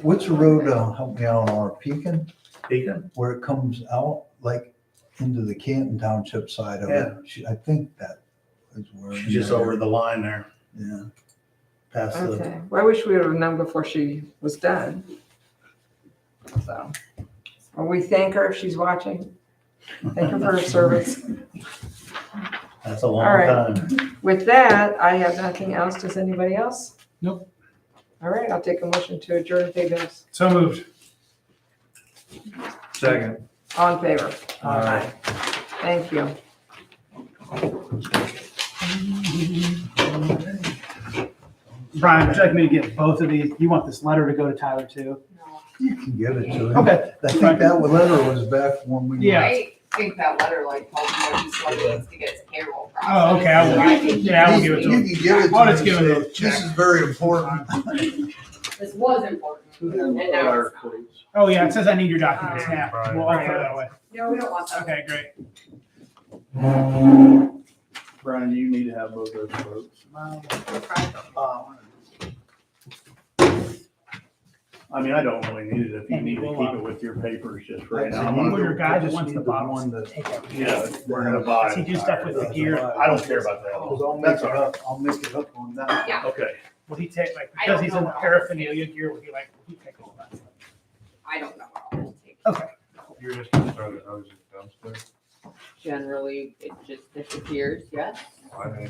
What's the road, help me out on Pekin, Pekin? where it comes out like into the Canton Township side of Yeah. it? I think that is where. She's just over the line there, Yeah. past the, Okay, well, I wish we would have known before she was done. So, well, we thank her if she's watching. Thank her for her service. that's a long All right. time. With that, I have nothing else. Does anybody else? Nope. All right, I'll take a motion to adjourn and pay bills. So moved. Second. All in favor? Aye. Thank you. Brian, would you like me to get both of these? You want this letter to go to Tyler too? You can give it to him. Okay. I think that letter was back when we. Yeah. I think that letter like told me what he still needs to get his payroll processed. Oh, okay, I will. So I think Yeah, I will give it to You him. can give it to I'll just him give and him say, those this is very important. This was important, and now it's not. Oh, yeah, it says I need your documents. Yeah, Brian. we'll offer that away. No, we don't want that. Okay, great. Brian, do you need to have both those votes? I mean, I don't really need it if you need to keep it with your papers just right now. I'm Or gonna your go- guy I that just wants the need the bottles. one that- Take everything. Yeah, we're gonna buy. Does he do stuff with the gear? I don't care about that. Because I'll make That's it all right. up, I'll make it up on that. Yeah. Okay. Will he take, like, I because don't he's in know the what all paraphernalia gear, will he like, will he take all that? I don't know what all it'll take. Okay. You're just gonna throw the hose in the dumpster? Generally, it just disappears, yes. I mean,